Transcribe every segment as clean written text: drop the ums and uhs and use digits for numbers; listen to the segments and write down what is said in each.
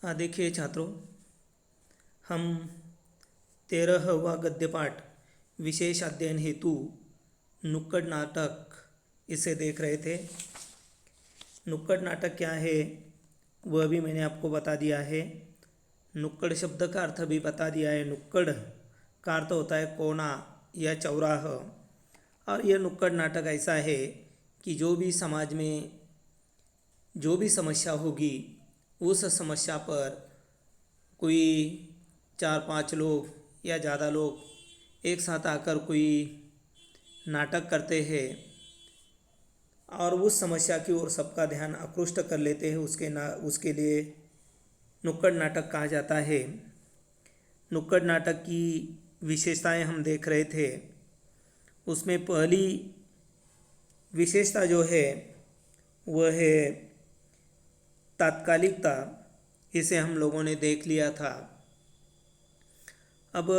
हाँ, देखिए छात्रों, हम 13वां गद्य पाठ विशेष अध्ययन हेतु नुक्कड़ नाटक इसे देख रहे थे। नुक्कड़ नाटक क्या है वह भी मैंने आपको बता दिया है। नुक्कड़ शब्द का अर्थ भी बता दिया है। नुक्कड़ का अर्थ होता है कोना या चौराहा। और यह नुक्कड़ नाटक ऐसा है कि जो भी समाज में जो भी समस्या होगी उस समस्या पर कोई 4-5 लोग या ज़्यादा लोग एक साथ आकर कोई नाटक करते हैं और उस समस्या की ओर सबका ध्यान आकृष्ट कर लेते हैं। उसके लिए नुक्कड़ नाटक कहा जाता है। नुक्कड़ नाटक की विशेषताएं हम देख रहे थे। उसमें पहली विशेषता जो है वह है तात्कालिकता। इसे हम लोगों ने देख लिया था। अब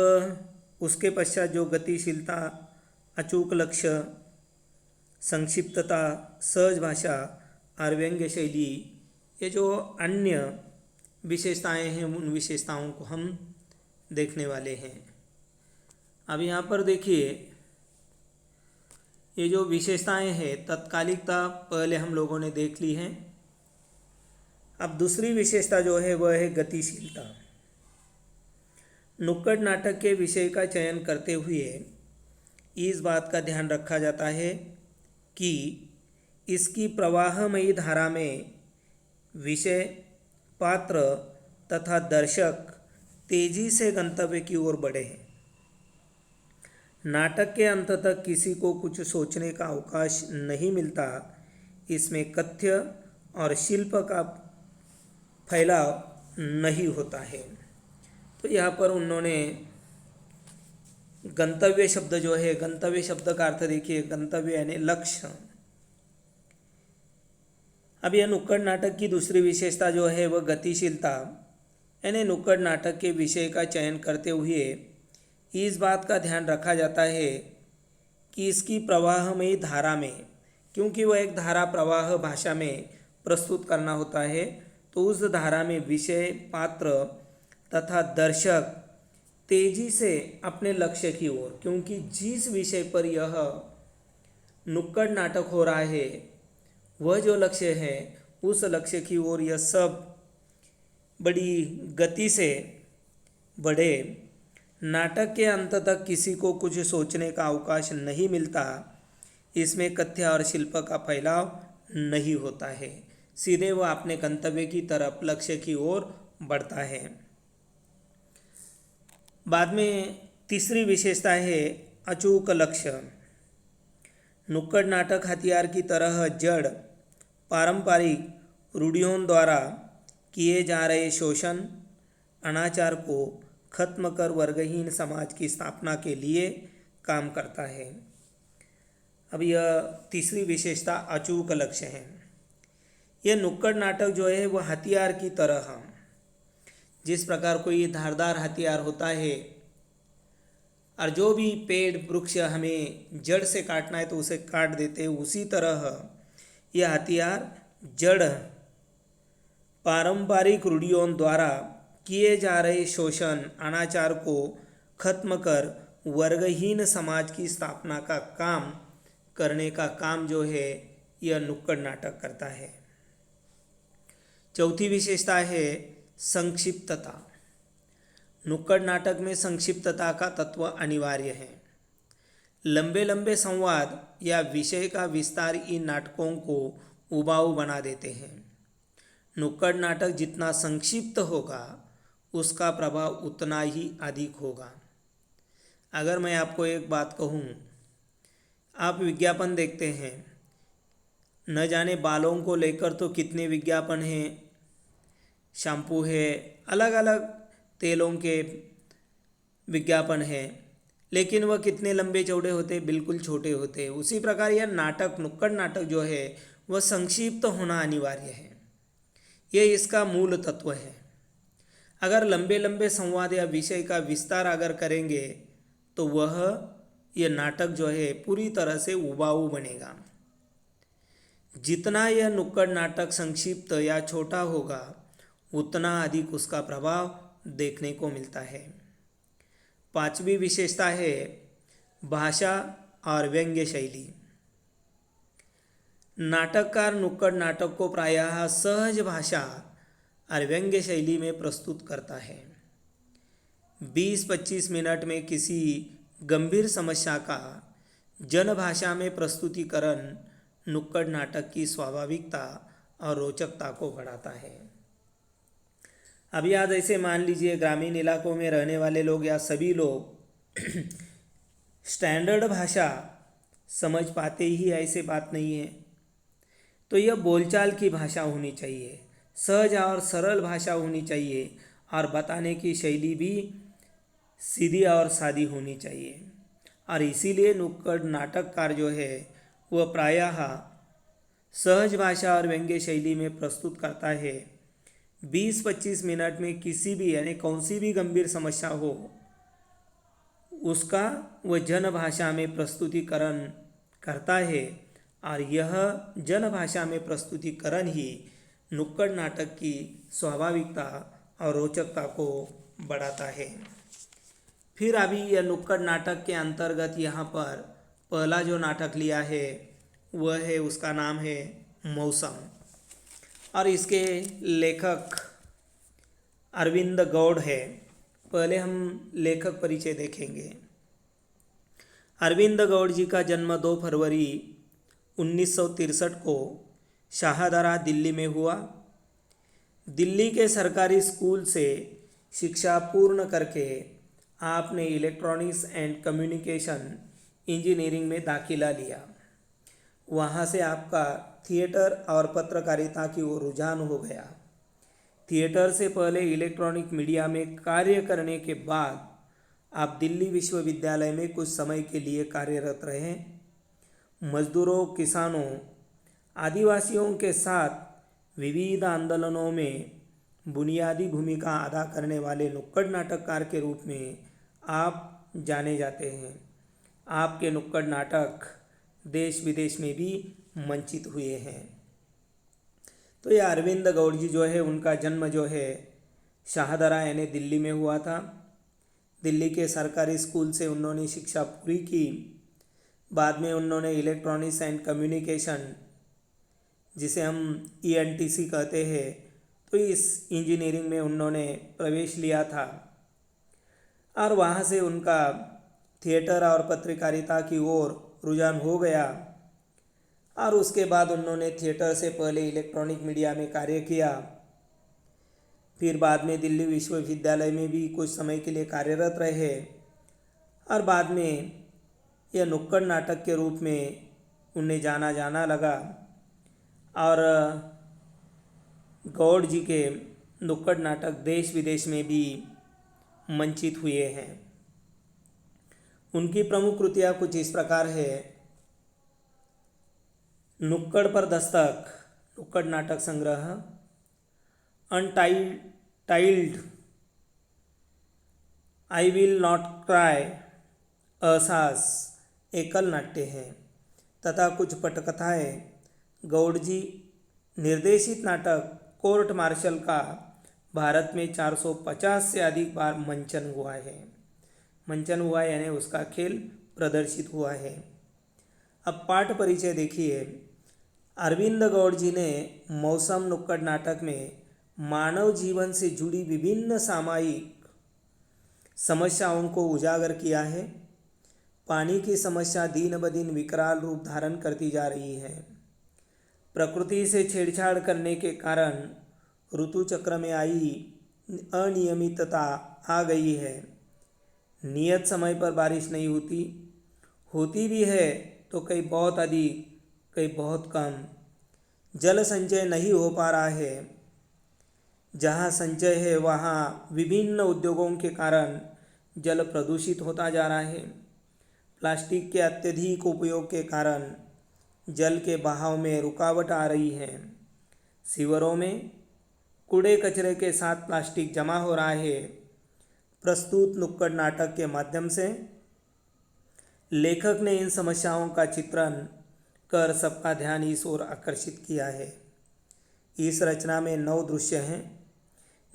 उसके पश्चात जो गतिशीलता, अचूक लक्ष्य, संक्षिप्तता, सहज भाषा और व्यंग्य शैली, ये जो अन्य विशेषताएं हैं उन विशेषताओं को हम देखने वाले हैं। अब यहाँ पर देखिए, ये जो विशेषताएं हैं, तत्कालिकता पहले हम लोगों ने देख ली हैं। अब दूसरी विशेषता जो है वह है गतिशीलता। नुक्कड़ नाटक के विषय का चयन करते हुए इस बात का ध्यान रखा जाता है कि इसकी प्रवाहमयी धारा में विषय, पात्र तथा दर्शक तेजी से गंतव्य की ओर बढ़े हैं। नाटक के अंत तक किसी को कुछ सोचने का अवकाश नहीं मिलता। इसमें कथ्य और शिल्प का फैलाव नहीं होता है। तो यहाँ पर उन्होंने गंतव्य शब्द जो है, गंतव्य शब्द का अर्थ देखिए, गंतव्य यानी लक्ष्य। अब यह नुक्कड़ नाटक की दूसरी विशेषता जो है वह गतिशीलता, यानी नुक्कड़ नाटक के विषय का चयन करते हुए इस बात का ध्यान रखा जाता है कि इसकी प्रवाहमयी धारा में, क्योंकि वह एक धारा प्रवाह भाषा में प्रस्तुत करना होता है, तो उस धारा में विषय, पात्र तथा दर्शक तेजी से अपने लक्ष्य की ओर, क्योंकि जिस विषय पर यह नुक्कड़ नाटक हो रहा है वह जो लक्ष्य है उस लक्ष्य की ओर यह सब बड़ी गति से बढ़े। नाटक के अंत तक किसी को कुछ सोचने का अवकाश नहीं मिलता। इसमें कथ्य और शिल्प का फैलाव नहीं होता है। सीधे वह अपने गंतव्य की तरफ, लक्ष्य की ओर बढ़ता है। बाद में तीसरी विशेषता है अचूक लक्ष्य। नुक्कड़ नाटक हथियार की तरह जड़, पारंपरिक रूढ़ियों द्वारा किए जा रहे शोषण, अनाचार को खत्म कर वर्गहीन समाज की स्थापना के लिए काम करता है। अब यह तीसरी विशेषता अचूक लक्ष्य है। यह नुक्कड़ नाटक जो है वह हथियार की तरह, जिस प्रकार कोई धारदार हथियार होता है और जो भी पेड़ वृक्ष हमें जड़ से काटना है तो उसे काट देते हैं, उसी तरह यह हथियार जड़, पारंपरिक रूढ़ियों द्वारा किए जा रहे शोषण, अनाचार को खत्म कर वर्गहीन समाज की स्थापना का काम करने का काम जो है यह नुक्कड़ नाटक करता है। चौथी विशेषता है संक्षिप्तता। नुक्कड़ नाटक में संक्षिप्तता का तत्व अनिवार्य है। लंबे लंबे संवाद या विषय का विस्तार इन नाटकों को उबाऊ बना देते हैं। नुक्कड़ नाटक जितना संक्षिप्त होगा उसका प्रभाव उतना ही अधिक होगा। अगर मैं आपको एक बात कहूँ, आप विज्ञापन देखते हैं, न जाने बालों को लेकर तो कितने विज्ञापन हैं, शैम्पू है, अलग अलग तेलों के विज्ञापन है, लेकिन वह कितने लंबे चौड़े होते, बिल्कुल छोटे होते। उसी प्रकार यह नाटक, नुक्कड़ नाटक जो है वह संक्षिप्त होना अनिवार्य है। यह इसका मूल तत्व है। अगर लंबे लंबे संवाद या विषय का विस्तार अगर करेंगे तो यह नाटक जो है पूरी तरह से उबाऊ बनेगा। जितना यह नुक्कड़ नाटक संक्षिप्त या छोटा होगा उतना अधिक उसका प्रभाव देखने को मिलता है। पांचवी विशेषता है भाषा और व्यंग्य शैली। नाटककार नुक्कड़ नाटक को प्रायः सहज भाषा और व्यंग्य शैली में प्रस्तुत करता है। 20-25 मिनट में किसी गंभीर समस्या का जनभाषा में प्रस्तुतिकरण नुक्कड़ नाटक की स्वाभाविकता और रोचकता को बढ़ाता है। अब याद ऐसे मान लीजिए ग्रामीण इलाकों में रहने वाले लोग या सभी लोग स्टैंडर्ड भाषा समझ पाते ही ऐसे बात नहीं है। तो यह बोलचाल की भाषा होनी चाहिए, सहज और सरल भाषा होनी चाहिए और बताने की शैली भी सीधी और सादी होनी चाहिए। और इसीलिए नुक्कड़ नाटककार जो है वह प्रायः सहज भाषा और व्यंग्य शैली में प्रस्तुत करता है। 20-25 मिनट में किसी भी यानी कौन सी भी गंभीर समस्या हो उसका वह जन भाषा में प्रस्तुतिकरण करता है और यह जन भाषा में प्रस्तुतिकरण ही नुक्कड़ नाटक की स्वाभाविकता और रोचकता को बढ़ाता है। फिर अभी यह नुक्कड़ नाटक के अंतर्गत यहाँ पर पहला जो नाटक लिया है वह है, उसका नाम है मौसम और इसके लेखक अरविंद गौड़ है। पहले हम लेखक परिचय देखेंगे। अरविंद गौड़ जी का जन्म 2 फरवरी 1963 को शाहदरा दिल्ली में हुआ। दिल्ली के सरकारी स्कूल से शिक्षा पूर्ण करके आपने इलेक्ट्रॉनिक्स एंड कम्युनिकेशन इंजीनियरिंग में दाखिला लिया। वहाँ से आपका थिएटर और पत्रकारिता की ओर रुझान हो गया। थिएटर से पहले इलेक्ट्रॉनिक मीडिया में कार्य करने के बाद आप दिल्ली विश्वविद्यालय में कुछ समय के लिए कार्यरत रहे। मजदूरों, किसानों, आदिवासियों के साथ विविध आंदोलनों में बुनियादी भूमिका अदा करने वाले नुक्कड़ नाटककार के रूप में आप जाने जाते हैं। आपके नुक्कड़ नाटक देश विदेश में भी मंचित हुए हैं। तो ये अरविंद गौड़ जी जो है उनका जन्म जो है शाहदरा यानी दिल्ली में हुआ था। दिल्ली के सरकारी स्कूल से उन्होंने शिक्षा पूरी की। बाद में उन्होंने इलेक्ट्रॉनिक्स एंड कम्युनिकेशन, जिसे हम ENTC कहते हैं, तो इस इंजीनियरिंग में उन्होंने प्रवेश लिया था और वहाँ से उनका थिएटर और पत्रकारिता की ओर रुझान हो गया और उसके बाद उन्होंने थिएटर से पहले इलेक्ट्रॉनिक मीडिया में कार्य किया। फिर बाद में दिल्ली विश्वविद्यालय में भी कुछ समय के लिए कार्यरत रहे और बाद में यह नुक्कड़ नाटक के रूप में उन्हें जाना लगा और गौड़ जी के नुक्कड़ नाटक देश विदेश में भी मंचित हुए हैं। उनकी प्रमुख कृतियाँ कुछ इस प्रकार है। नुक्कड़ पर दस्तक नुक्कड़ नाटक संग्रह, अनटाइल्ड, आई विल नॉट क्राई, अहसास एकल नाट्य हैं तथा कुछ पटकथाएँ। गौड़ जी निर्देशित नाटक कोर्ट मार्शल का भारत में 450 से अधिक बार मंचन हुआ है। मंचन हुआ यानी उसका खेल प्रदर्शित हुआ है। अब पाठ परिचय देखिए। अरविंद गौड़ जी ने मौसम नुक्कड़ नाटक में मानव जीवन से जुड़ी विभिन्न सामायिक समस्याओं को उजागर किया है। पानी की समस्या दिन ब दिन विकराल रूप धारण करती जा रही है। प्रकृति से छेड़छाड़ करने के कारण ऋतु चक्र में आई अनियमितता आ गई है। नियत समय पर बारिश नहीं होती भी है तो कहीं बहुत अधिक, कहीं बहुत कम। जल संचय नहीं हो पा रहा है। जहाँ संचय है वहाँ विभिन्न उद्योगों के कारण जल प्रदूषित होता जा रहा है। प्लास्टिक के अत्यधिक उपयोग के कारण जल के बहाव में रुकावट आ रही है। सीवरों में कूड़े कचरे के साथ प्लास्टिक जमा हो रहा है। प्रस्तुत नुक्कड़ नाटक के माध्यम से लेखक ने इन समस्याओं का चित्रण कर सबका ध्यान इस ओर आकर्षित किया है। इस रचना में 9 दृश्य हैं।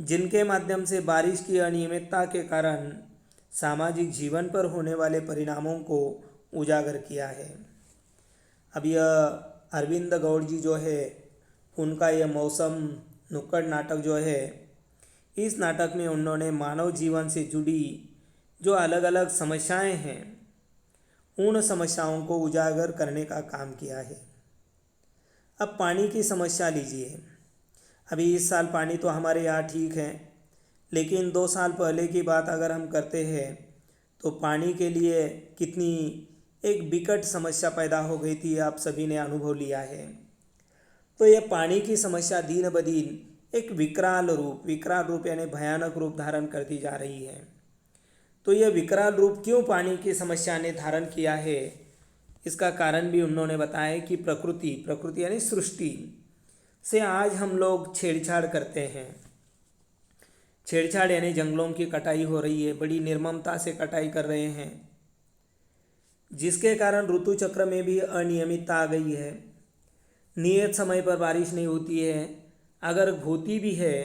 जिनके माध्यम से बारिश की अनियमितता के कारण सामाजिक जीवन पर होने वाले परिणामों को उजागर किया है। अब यह अरविंद गौड़ जी जो है उनका यह मौसम नुक्कड़ नाटक जो है, इस नाटक में उन्होंने मानव जीवन से जुड़ी जो अलग अलग समस्याएं हैं उन समस्याओं को उजागर करने का काम किया है। अब पानी की समस्या लीजिए। अभी इस साल पानी तो हमारे यहाँ ठीक है, लेकिन 2 साल पहले की बात अगर हम करते हैं तो पानी के लिए कितनी एक विकट समस्या पैदा हो गई थी, आप सभी ने अनुभव लिया है। तो यह पानी की समस्या दिन ब दिन एक विकराल रूप यानी भयानक रूप धारण करती जा रही है। तो यह विकराल रूप क्यों पानी की समस्या ने धारण किया है, इसका कारण भी उन्होंने बताया कि प्रकृति यानी सृष्टि से आज हम लोग छेड़छाड़ करते हैं। छेड़छाड़ यानी जंगलों की कटाई हो रही है, बड़ी निर्ममता से कटाई कर रहे हैं, जिसके कारण ऋतु चक्र में भी अनियमितता आ गई है। नियत समय पर बारिश नहीं होती है, अगर होती भी है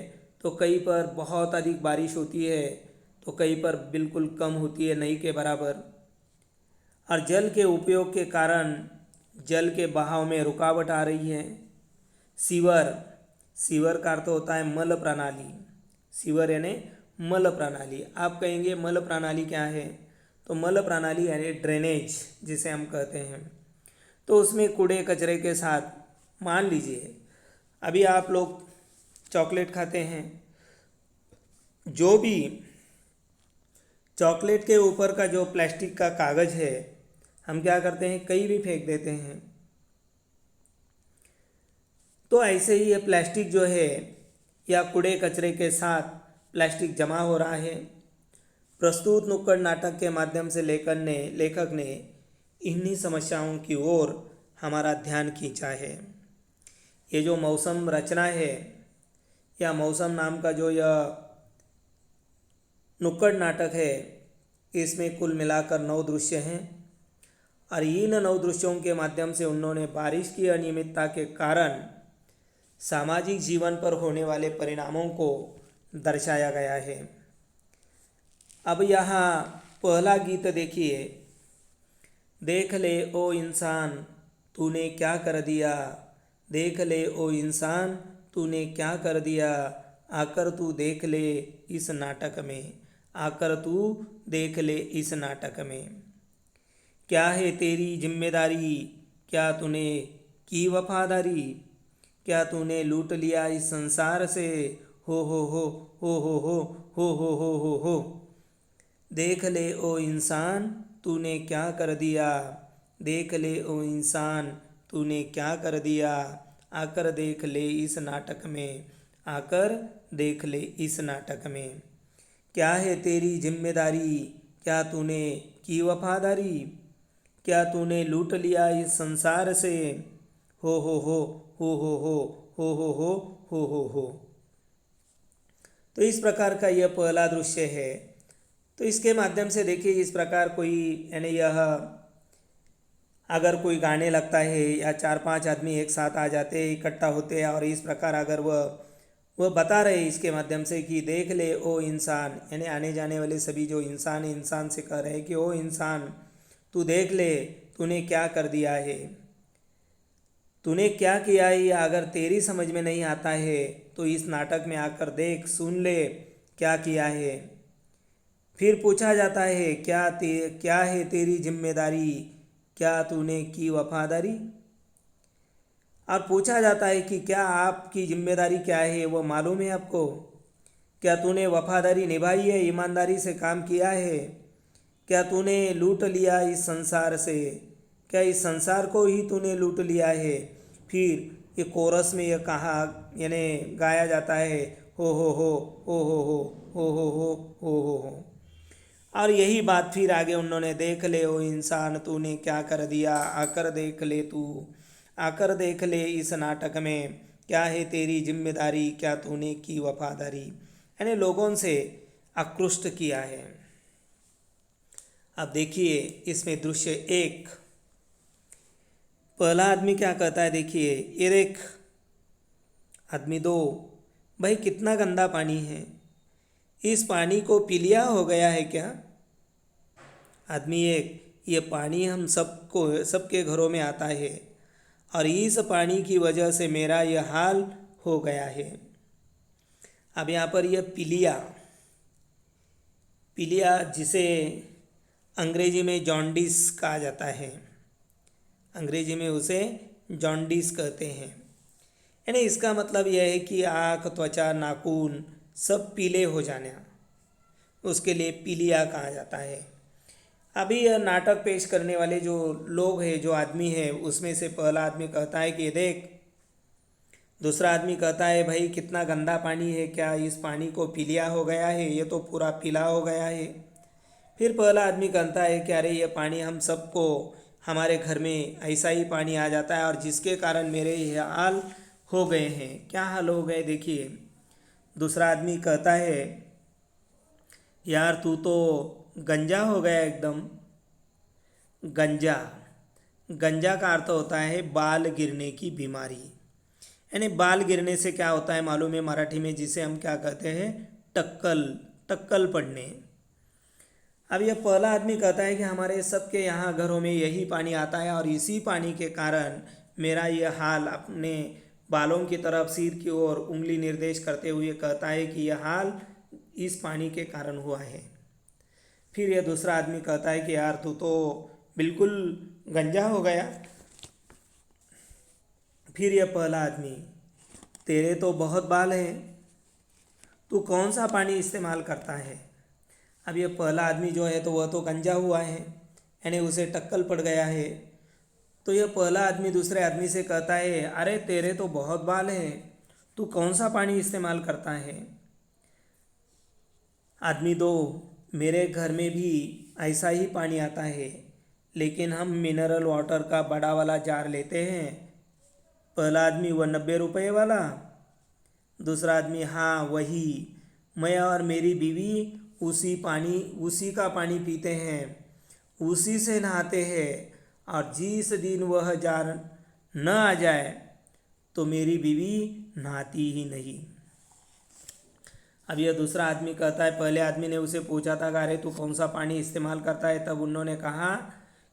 तो कहीं पर बहुत अधिक बारिश होती है तो कहीं पर बिल्कुल कम होती है, नहीं के बराबर। और जल के उपयोग के कारण जल के बहाव में रुकावट आ रही है। सीवर का अर्थ होता है मल प्रणाली। सीवर यानी मल प्रणाली। आप कहेंगे मल प्रणाली क्या है, तो मल प्रणाली यानी ड्रेनेज जिसे हम कहते हैं। तो उसमें कूड़े कचरे के साथ, मान लीजिए अभी आप लोग चॉकलेट खाते हैं, जो भी चॉकलेट के ऊपर का जो प्लास्टिक का कागज़ है हम क्या करते हैं, कहीं भी फेंक देते हैं। तो ऐसे ही ये प्लास्टिक जो है या कूड़े कचरे के साथ प्लास्टिक जमा हो रहा है। प्रस्तुत नुक्कड़ नाटक के माध्यम से लेखक ने इन्हीं समस्याओं की ओर हमारा ध्यान खींचा है। ये जो मौसम रचना है या मौसम नाम का जो यह नुक्कड़ नाटक है, इसमें कुल मिलाकर 9 दृश्य हैं और इन 9 दृश्यों के माध्यम से उन्होंने बारिश की अनियमितता के कारण सामाजिक जीवन पर होने वाले परिणामों को दर्शाया गया है। अब यहाँ पहला गीत देखिए। देख ले ओ इंसान तूने क्या कर दिया, देख ले ओ इंसान तूने क्या कर दिया, आकर तू देख ले इस नाटक में, आकर तू देख ले इस नाटक में। क्या है तेरी जिम्मेदारी, क्या तूने की वफादारी, क्या तूने लूट लिया इस संसार से, हो हो हो हो हो हो हो हो हो हो हो। देख ले ओ इंसान तूने क्या कर दिया, देख ले ओ इंसान तूने क्या कर दिया, आकर देख ले इस नाटक में, आकर देख ले इस नाटक में। क्या है तेरी जिम्मेदारी, क्या तूने की वफादारी, क्या तूने लूट लिया इस संसार से, हो हो हो हो हो हो हो हो हो हो हो हो। तो इस प्रकार का यह पहला दृश्य है। तो इसके माध्यम से देखिए, इस प्रकार कोई यानी यह अगर कोई गाने लगता है या 4-5 आदमी एक साथ आ जाते हैं, इकट्ठा होते हैं और इस प्रकार अगर वह बता रहे इसके माध्यम से कि देख ले ओ इंसान, यानी आने जाने वाले सभी जो इंसान इंसान से कह रहे हैं कि ओ इंसान तू देख ले तूने क्या कर दिया है, तूने क्या किया है। अगर तेरी समझ में नहीं आता है तो इस नाटक में आकर देख, सुन ले क्या किया है। फिर पूछा जाता है क्या है तेरी जिम्मेदारी, क्या तूने की वफादारी। और पूछा जाता है कि क्या आपकी जिम्मेदारी क्या है, वो मालूम है आपको। क्या तूने वफादारी निभाई है, ईमानदारी से काम किया है। क्या तूने लूट लिया इस संसार से, क्या इस संसार को ही तूने लूट लिया है। फिर ये कोरस में यह कहा यानी गाया जाता है, हो हो हो हो हो हो हो हो हो हो हो हो। और यही बात फिर आगे उन्होंने देख ले ओ इंसान तूने क्या कर दिया, आकर देख ले तू, आकर देख ले इस नाटक में, क्या है तेरी जिम्मेदारी, क्या तूने की वफादारी, यानी लोगों से आकृष्ट किया है। अब देखिए इसमें दृश्य 1, पहला आदमी क्या कहता है, देखिए ये देख। आदमी 2, भाई कितना गंदा पानी है, इस पानी को पी लिया हो गया है क्या? आदमी एक, ये पानी हम सबको सबके घरों में आता है और इस पानी की वजह से मेरा यह हाल हो गया है। अब यहाँ पर यह पीलिया, पीलिया जिसे अंग्रेजी में जॉन्डिस कहा जाता है, अंग्रेजी में उसे जॉन्डिस कहते हैं। यानी इसका मतलब यह है कि आँख, त्वचा, नाखून सब पीले हो जाना, उसके लिए पीलिया कहा जाता है। अभी यह नाटक पेश करने वाले जो लोग हैं, जो आदमी है, उसमें से पहला आदमी कहता है कि देख, दूसरा आदमी कहता है भाई कितना गंदा पानी है, क्या इस पानी को पीलिया हो गया है, ये तो पूरा पीला हो गया है। फिर पहला आदमी कहता है कि अरे ये पानी हम सबको, हमारे घर में ऐसा ही पानी आ जाता है और जिसके कारण मेरे ये हाल हो गए हैं। क्या हाल हो गए देखिए। दूसरा आदमी कहता है यार तू तो गंजा हो गया एकदम। गंजा, गंजा का अर्थ होता है बाल गिरने की बीमारी। यानी बाल गिरने से क्या होता है मालूम है मराठी में, जिसे हम क्या कहते हैं, टक्कल, टक्कल पड़ने। अब यह पहला आदमी कहता है कि हमारे सबके यहाँ घरों में यही पानी आता है और इसी पानी के कारण मेरा यह हाल, अपने बालों की तरफ सिर की ओर उंगली निर्देश करते हुए कहता है कि यह हाल इस पानी के कारण हुआ है। फिर यह दूसरा आदमी कहता है कि यार तू तो बिल्कुल गंजा हो गया। फिर यह पहला आदमी, तेरे तो बहुत बाल हैं, तू कौन सा पानी इस्तेमाल करता है? अब यह पहला आदमी जो है तो वह तो गंजा हुआ है, यानी उसे टक्कल पड़ गया है। तो यह पहला आदमी दूसरे आदमी से कहता है अरे तेरे तो बहुत बाल हैं, तू कौन सा पानी इस्तेमाल करता है? आदमी दो, मेरे घर में भी ऐसा ही पानी आता है, लेकिन हम मिनरल वाटर का बड़ा वाला जार लेते हैं। पहला आदमी वह 90 रुपये वाला, दूसरा आदमी हाँ वही, मैं और मेरी बीवी उसी का पानी पीते हैं, उसी से नहाते हैं और जिस दिन वह जार न आ जाए तो मेरी बीवी नहाती ही नहीं। अब यह दूसरा आदमी कहता है, पहले आदमी ने उसे पूछा था कि अरे तू कौन सा पानी इस्तेमाल करता है? तब उन्होंने कहा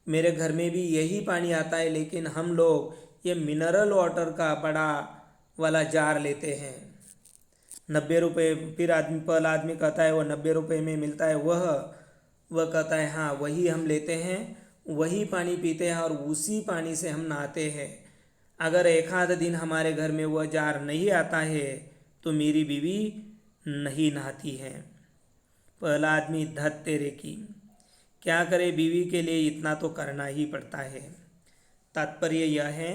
मेरे घर में भी यही पानी आता है, लेकिन हम लोग ये मिनरल वाटर का बड़ा वाला जार लेते हैं, 90 रुपये। फिर पहला आदमी कहता है वह 90 रुपये में मिलता है, वह कहता है हाँ वही हम लेते हैं, वही पानी पीते हैं और उसी पानी से हम नहाते हैं। अगर एक आध दिन हमारे घर में वह जार नहीं आता है तो मेरी बीवी नहीं नहाती है। पहला आदमी, धत तेरे की, क्या करे, बीवी के लिए इतना तो करना ही पड़ता है। तात्पर्य यह है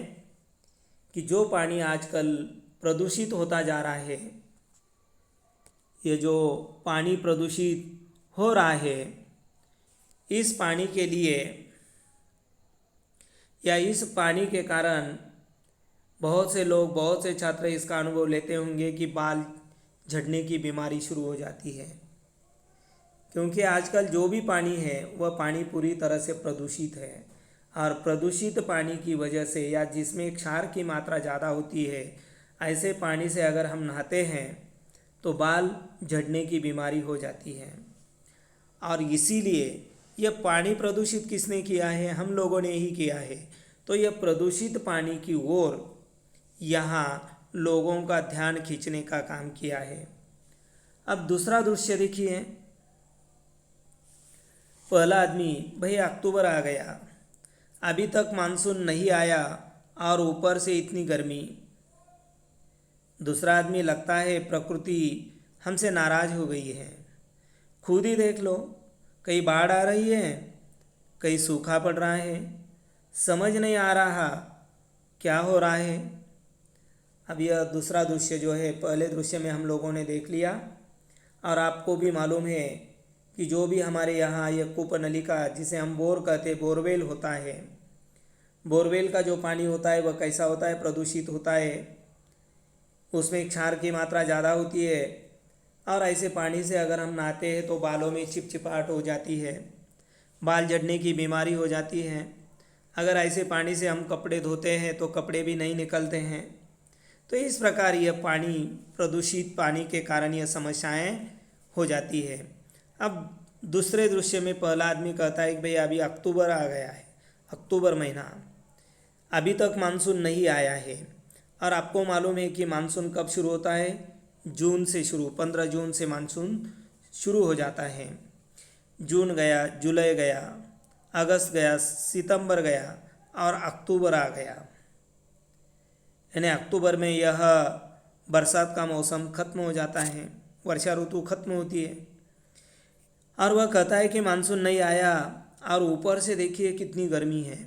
कि जो पानी आजकल प्रदूषित होता जा रहा है, ये जो पानी प्रदूषित हो रहा है, इस पानी के लिए या इस पानी के कारण बहुत से लोग, बहुत से छात्र इसका अनुभव लेते होंगे कि बाल झड़ने की बीमारी शुरू हो जाती है। क्योंकि आजकल जो भी पानी है वह पानी पूरी तरह से प्रदूषित है और प्रदूषित पानी की वजह से या जिसमें क्षार की मात्रा ज़्यादा होती है, ऐसे पानी से अगर हम नहाते हैं तो बाल झड़ने की बीमारी हो जाती है। और इसीलिए यह पानी प्रदूषित किसने किया है? हम लोगों ने ही किया है। तो यह प्रदूषित पानी की ओर यहाँ लोगों का ध्यान खींचने का काम किया है। अब दूसरा दृश्य देखिए। पहला आदमी, भाई अक्टूबर आ गया, अभी तक मानसून नहीं आया और ऊपर से इतनी गर्मी। दूसरा आदमी, लगता है प्रकृति हमसे नाराज हो गई है, खुद ही देख लो, कहीं बाढ़ आ रही है, कहीं सूखा पड़ रहा है, समझ नहीं आ रहा क्या हो रहा है। अब यह दूसरा दृश्य जो है, पहले दृश्य में हम लोगों ने देख लिया और आपको भी मालूम है कि जो भी हमारे यहाँ यह कूप नलिका, जिसे हम बोर कहते हैं, बोरवेल होता है, बोरवेल का जो पानी होता है वह कैसा होता है? प्रदूषित होता है, उसमें क्षार की मात्रा ज़्यादा होती है और ऐसे पानी से अगर हम नहाते हैं तो बालों में चिपचिपाहट हो जाती है, बाल झड़ने की बीमारी हो जाती है। अगर ऐसे पानी से हम कपड़े धोते हैं तो कपड़े भी नहीं निकलते हैं। तो इस प्रकार यह पानी, प्रदूषित पानी के कारण यह समस्याएं हो जाती है। अब दूसरे दृश्य में पहला आदमी कहता है कि भाई अभी अक्टूबर आ गया है, अक्टूबर महीना, अभी तक मानसून नहीं आया है। और आपको मालूम है कि मानसून कब शुरू होता है? जून से शुरू, 15 जून से मानसून शुरू हो जाता है। जून गया, जुलाई गया, अगस्त गया, सितंबर गया और अक्टूबर आ गया। यानी अक्टूबर में यह बरसात का मौसम खत्म हो जाता है, वर्षा ऋतु खत्म होती है। और वह कहता है कि मानसून नहीं आया और ऊपर से देखिए कितनी गर्मी है।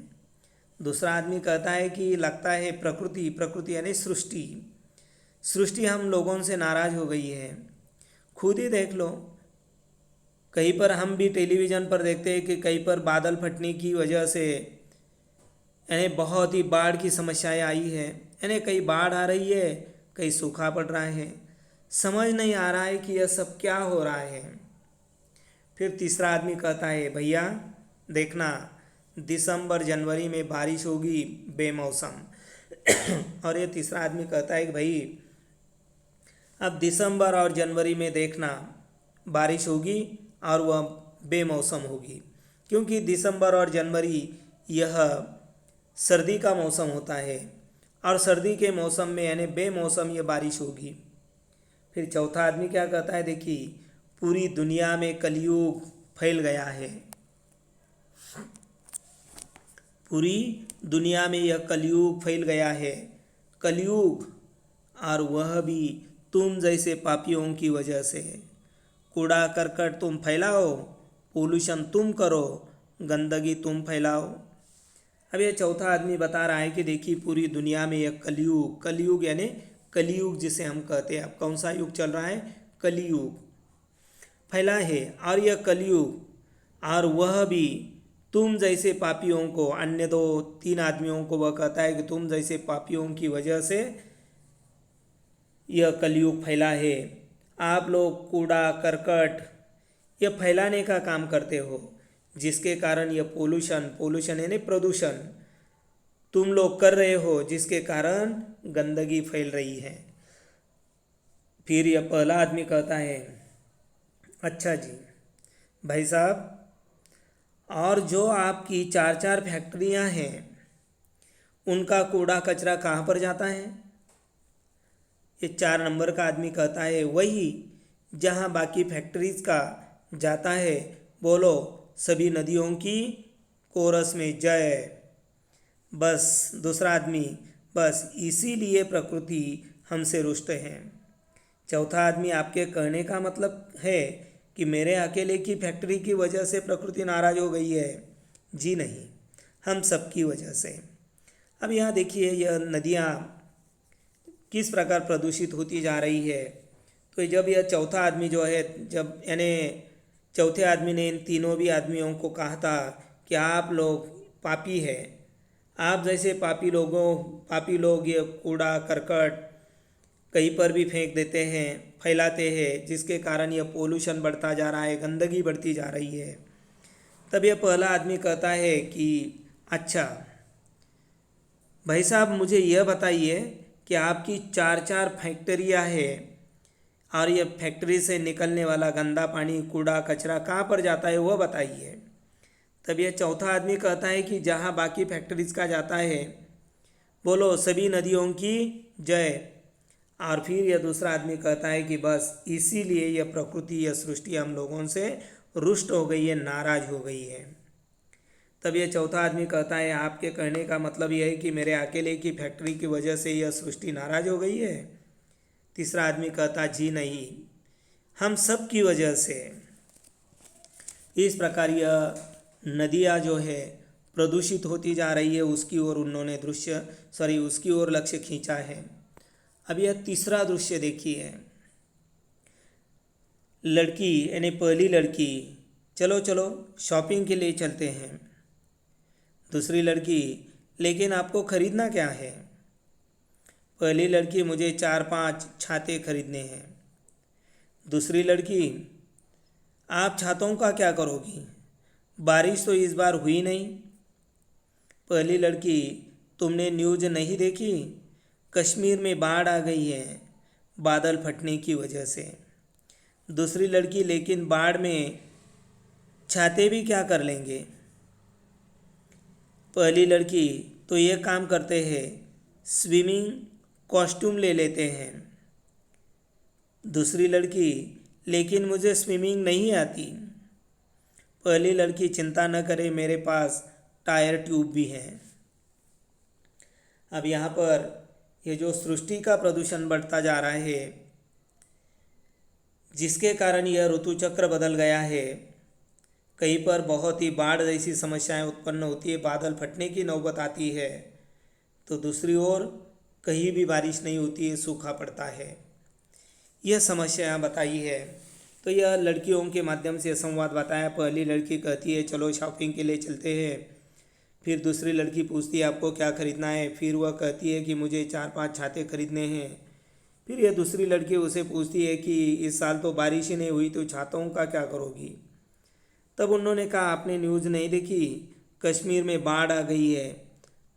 दूसरा आदमी कहता है कि लगता है प्रकृति, प्रकृति यानी सृष्टि, सृष्टि हम लोगों से नाराज़ हो गई है। खुद ही देख लो, कहीं पर हम भी टेलीविज़न पर देखते हैं कि कहीं पर बादल फटने की वजह से यानी बहुत ही बाढ़ की समस्याएं आई है। यानी कहीं बाढ़ आ रही है, कहीं सूखा पड़ रहा है, समझ नहीं आ रहा है कि यह सब क्या हो रहा है। फिर तीसरा आदमी कहता है भैया देखना, दिसंबर जनवरी में बारिश होगी बेमौसम। और ये तीसरा आदमी कहता है कि भाई अब दिसंबर और जनवरी में देखना बारिश होगी और वह बेमौसम होगी, क्योंकि दिसंबर और जनवरी यह सर्दी का मौसम होता है और सर्दी के मौसम में यानी बेमौसम ये बारिश होगी। फिर चौथा आदमी क्या कहता है? देखिए, पूरी दुनिया में कलयुग फैल गया है, पूरी दुनिया में यह कलयुग फैल गया है, कलयुग, और वह भी तुम जैसे पापियों की वजह से। कूड़ा करकट तुम फैलाओ, पोल्यूशन तुम करो, गंदगी तुम फैलाओ। अब ये चौथा आदमी बता रहा है कि देखिए पूरी दुनिया में यह कलयुग, कलयुग यानी कलयुग जिसे हम कहते हैं, अब कौन सा युग चल रहा है? कलयुग फैला है। और यह कलयुग, और वह भी तुम जैसे पापियों को, अन्य 2-3 आदमियों को वह कहता है कि तुम जैसे पापियों की वजह से यह कलयुग फैला है। आप लोग कूड़ा करकट यह फैलाने का काम करते हो, जिसके कारण यह पोल्यूशन, पोल्यूशन यानी प्रदूषण तुम लोग कर रहे हो, जिसके कारण गंदगी फैल रही है। फिर यह पहला आदमी कहता है अच्छा जी भाई साहब, और जो आपकी 4-4 फैक्ट्रियां हैं उनका कूड़ा कचरा कहाँ पर जाता है? ये 4 नंबर का आदमी कहता है वही जहाँ बाकी फैक्ट्रीज का जाता है। बोलो सभी नदियों की कोरस में जय। बस दूसरा आदमी, बस इसीलिए प्रकृति हमसे रुष्ट है। चौथा आदमी, आपके कहने का मतलब है कि मेरे अकेले की फैक्ट्री की वजह से प्रकृति नाराज हो गई है? जी नहीं, हम सब की वजह से। अब यहाँ देखिए यह नदियाँ किस प्रकार प्रदूषित होती जा रही है। तो जब यह चौथा आदमी जो है, जब यानी चौथे आदमी ने इन तीनों भी आदमियों को कहा था कि आप लोग पापी है, आप जैसे पापी लोग ये कूड़ा करकट कहीं पर भी फेंक देते हैं, फैलाते हैं, जिसके कारण यह पोल्यूशन बढ़ता जा रहा है, गंदगी बढ़ती जा रही है। तब यह पहला आदमी कहता है कि अच्छा भाई साहब, मुझे यह बताइए कि आपकी 4-4 फैक्ट्रियाँ हैं और यह फैक्ट्री से निकलने वाला गंदा पानी, कूड़ा कचरा कहाँ पर जाता है वह बताइए। तब यह चौथा आदमी कहता है कि जहाँ बाकी फैक्ट्रीज का जाता है, बोलो सभी नदियों की जय। और फिर यह दूसरा आदमी कहता है कि बस इसीलिए यह प्रकृति, यह सृष्टि हम लोगों से रुष्ट हो गई है, नाराज हो गई है। तब यह चौथा आदमी कहता है आपके कहने का मतलब यह है कि मेरे अकेले की फैक्ट्री की वजह से यह सृष्टि नाराज हो गई है? तीसरा आदमी कहता जी नहीं, हम सब की वजह से। इस प्रकार यह नदियाँ जो है प्रदूषित होती जा रही है, उसकी ओर उन्होंने उसकी ओर लक्ष्य खींचा है। अब यह तीसरा दृश्य देखिए, लड़की यानी पहली लड़की, चलो चलो शॉपिंग के लिए चलते हैं। दूसरी लड़की, लेकिन आपको खरीदना क्या है? पहली लड़की, मुझे 4-5 छाते खरीदने हैं। दूसरी लड़की, आप छातों का क्या करोगी? बारिश तो इस बार हुई नहीं। पहली लड़की, तुमने न्यूज़ नहीं देखी? कश्मीर में बाढ़ आ गई है बादल फटने की वजह से। दूसरी लड़की, लेकिन बाढ़ में छाते भी क्या कर लेंगे। पहली लड़की, तो ये काम करते हैं, स्विमिंग कॉस्ट्यूम ले लेते हैं। दूसरी लड़की, लेकिन मुझे स्विमिंग नहीं आती। पहली लड़की, चिंता न करे, मेरे पास टायर ट्यूब भी है। अब यहाँ पर ये जो सृष्टि का प्रदूषण बढ़ता जा रहा है, जिसके कारण यह ऋतु चक्र बदल गया है, कहीं पर बहुत ही बाढ़ जैसी समस्याएं उत्पन्न होती है, बादल फटने की नौबत आती है, तो दूसरी ओर कहीं भी बारिश नहीं होती है, सूखा पड़ता है। यह समस्या बताई है। तो यह लड़कियों के माध्यम से संवाद बताया। पहली लड़की कहती है चलो शॉपिंग के लिए चलते हैं। फिर दूसरी लड़की पूछती है आपको क्या खरीदना है। फिर वह कहती है कि मुझे 4-5 छाते खरीदने हैं। फिर यह दूसरी लड़की उसे पूछती है कि इस साल तो बारिश ही नहीं हुई, तो छातों का क्या करोगी। तब उन्होंने कहा आपने न्यूज़ नहीं देखी, कश्मीर में बाढ़ आ गई है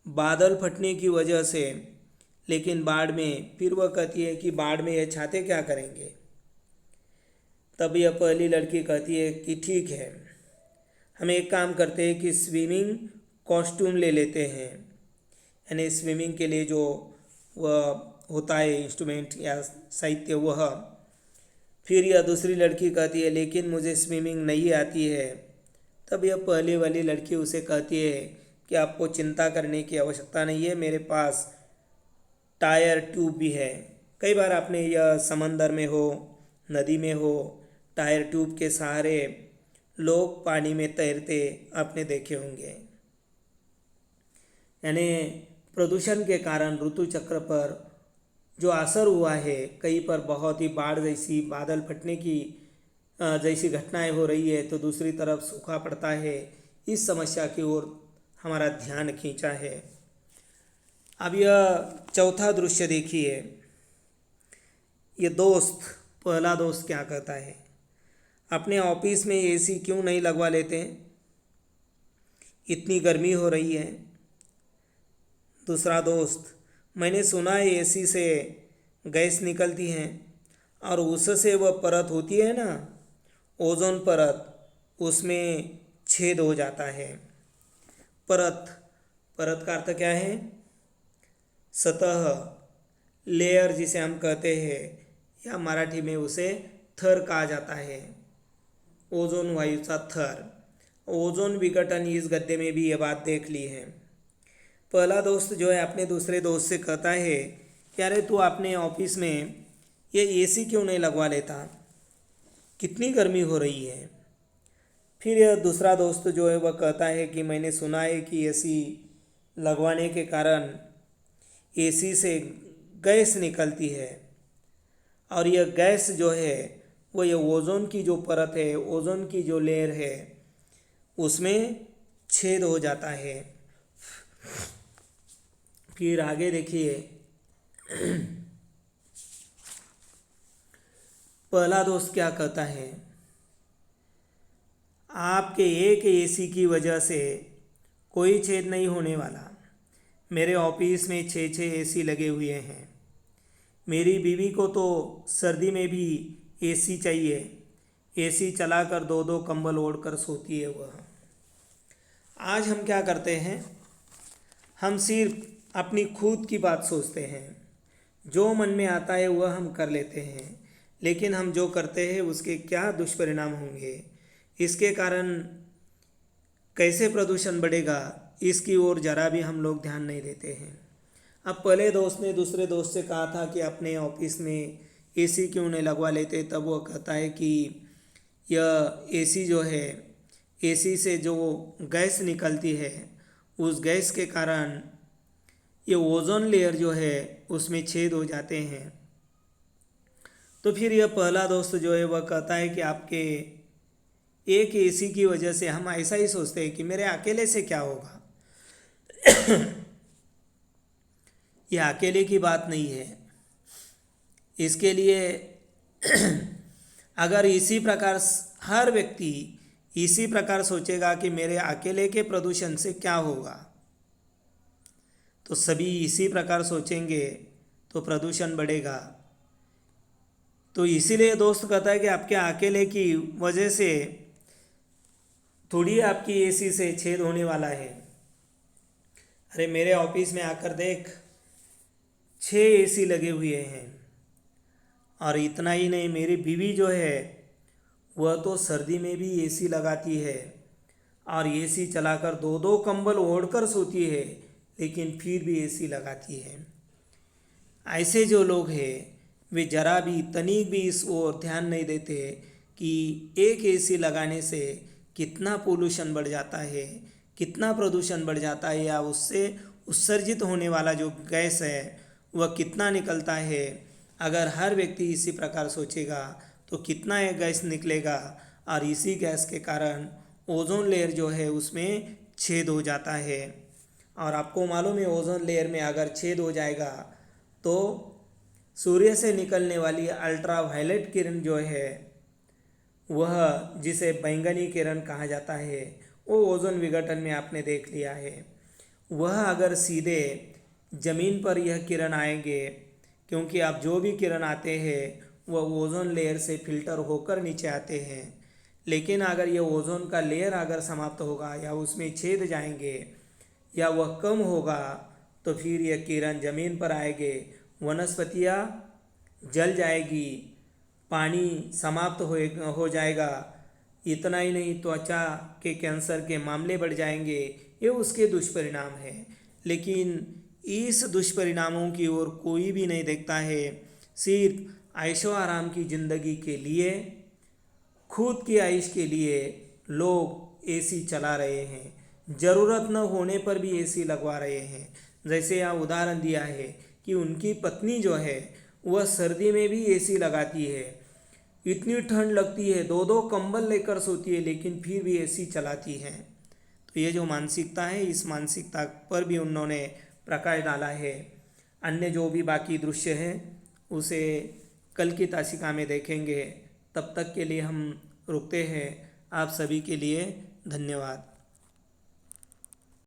बादल फटने की वजह से। लेकिन बाढ़ में, फिर वह कहती है कि बाढ़ में ये छाते क्या करेंगे। तब यह पहली लड़की कहती है कि ठीक है, हम एक काम करते हैं कि स्विमिंग कॉस्ट्यूम ले लेते हैं, यानी स्विमिंग के लिए जो वह होता है इंस्ट्रूमेंट या साहित्य वह। फिर यह दूसरी लड़की कहती है लेकिन मुझे स्विमिंग नहीं आती है। तब यह पहले वाली लड़की उसे कहती है कि आपको चिंता करने की आवश्यकता नहीं है, मेरे पास टायर ट्यूब भी है। कई बार आपने यह समंदर में हो, नदी में हो, टायर ट्यूब के सहारे लोग पानी में तैरते आपने देखे होंगे। यानी प्रदूषण के कारण ऋतु चक्र पर जो असर हुआ है, कहीं पर बहुत ही बाढ़ जैसी, बादल फटने की जैसी घटनाएं हो रही है, तो दूसरी तरफ सूखा पड़ता है। इस समस्या की ओर हमारा ध्यान खींचा है। अब यह चौथा दृश्य देखिए। ये दोस्त, पहला दोस्त क्या कहता है, अपने ऑफिस में एसी क्यों नहीं लगवा लेते, इतनी गर्मी हो रही है। दूसरा दोस्त, मैंने सुना है एसी से गैस निकलती है और उससे वह परत होती है ना, ओजोन परत, उसमें छेद हो जाता है। परत, परत का अर्थ क्या है, सतह, लेयर जिसे हम कहते हैं, या मराठी में उसे थर कहा जाता है। ओजोन वायुचा थर, ओजोन विघटन, इस गद्य में भी ये बात देख ली है। पहला दोस्त जो है अपने दूसरे दोस्त से कहता है कि अरे तू अपने ऑफिस में ये एसी क्यों नहीं लगवा लेता, कितनी गर्मी हो रही है। फिर यह दूसरा दोस्त जो है वह कहता है कि मैंने सुना है कि एसी लगवाने के कारण एसी से गैस निकलती है और यह गैस जो है वो ये ओजोन की जो परत है, ओजोन की जो लेयर है, उसमें छेद हो जाता है। फिर आगे देखिए, पहला दोस्त क्या कहता है, आपके एक एसी की वजह से कोई छेद नहीं होने वाला। मेरे ऑफिस में 6 एसी लगे हुए हैं। मेरी बीवी को तो सर्दी में भी एसी चाहिए, एसी चलाकर 2-2 कंबल ओढ़कर सोती है वह। आज हम क्या करते हैं, हम सिर्फ अपनी खुद की बात सोचते हैं, जो मन में आता है वह हम कर लेते हैं, लेकिन हम जो करते हैं उसके क्या दुष्परिणाम होंगे, इसके कारण कैसे प्रदूषण बढ़ेगा, इसकी ओर जरा भी हम लोग ध्यान नहीं देते हैं। अब पहले दोस्त ने दूसरे दोस्त से कहा था कि अपने ऑफिस में एसी क्यों नहीं लगवा लेते। तब वो कहता है कि यह एसी जो है, एसी से जो गैस निकलती है, उस गैस के कारण ये ओजोन लेयर जो है उसमें छेद हो जाते हैं। तो फिर यह पहला दोस्त जो है वह कहता है कि आपके एक एसी की वजह से हम ऐसा ही सोचते हैं कि मेरे अकेले से क्या होगा। यह अकेले की बात नहीं है। इसके लिए अगर इसी प्रकार हर व्यक्ति इसी प्रकार सोचेगा कि मेरे अकेले के प्रदूषण से क्या होगा, तो सभी इसी प्रकार सोचेंगे तो प्रदूषण बढ़ेगा। तो इसीलिए दोस्त कहता है कि आपके अकेले की वजह से थोड़ी आपकी एसी से छेद होने वाला है। अरे मेरे ऑफिस में आकर देख, 6 एसी लगे हुए हैं। और इतना ही नहीं, मेरी बीवी जो है वह तो सर्दी में भी एसी लगाती है और एसी चलाकर 2-2 कंबल ओढ़कर सोती है, लेकिन फिर भी एसी लगाती है। ऐसे जो लोग हैं वे जरा भी तनिक भी इस ओर ध्यान नहीं देते कि एक एसी लगाने से कितना पोल्यूशन बढ़ जाता है, कितना प्रदूषण बढ़ जाता है, या उससे उत्सर्जित होने वाला जो गैस है वह कितना निकलता है। अगर हर व्यक्ति इसी प्रकार सोचेगा तो कितना ये गैस निकलेगा, और इसी गैस के कारण ओजोन लेयर जो है उसमें छेद हो जाता है। और आपको मालूम है, ओजोन लेयर में अगर छेद हो जाएगा तो सूर्य से निकलने वाली अल्ट्रा वायलेट किरण जो है, वह जिसे बैंगनी किरण कहा जाता है, वो ओजोन विघटन में आपने देख लिया है। वह अगर सीधे ज़मीन पर यह किरण आएंगे, क्योंकि अब जो भी किरण आते हैं वह ओजोन लेयर से फिल्टर होकर नीचे आते हैं, लेकिन अगर यह ओजोन का लेयर अगर समाप्त होगा या उसमें छेद जाएंगे या वह कम होगा तो फिर यह किरण ज़मीन पर आएंगे, वनस्पतियाँ जल जाएगी, पानी समाप्त हो जाएगा। इतना ही नहीं, त्वचा के कैंसर के मामले बढ़ जाएंगे। ये उसके दुष्परिणाम हैं, लेकिन इस दुष्परिणामों की ओर कोई भी नहीं देखता है। सिर्फ ऐशो आराम की ज़िंदगी के लिए, खुद की आयश के लिए लोग एसी चला रहे हैं, ज़रूरत न होने पर भी एसी लगवा रहे हैं। जैसे यहाँ उदाहरण दिया है कि उनकी पत्नी जो है वह सर्दी में भी एसी लगाती है, इतनी ठंड लगती है 2-2 कंबल लेकर सोती है, लेकिन फिर भी एसी चलाती है। तो ये जो मानसिकता है, इस मानसिकता पर भी उन्होंने प्रकाश डाला है। अन्य जो भी बाकी दृश्य है उसे कल की तासिका में देखेंगे। तब तक के लिए हम रुकते हैं। आप सभी के लिए धन्यवाद।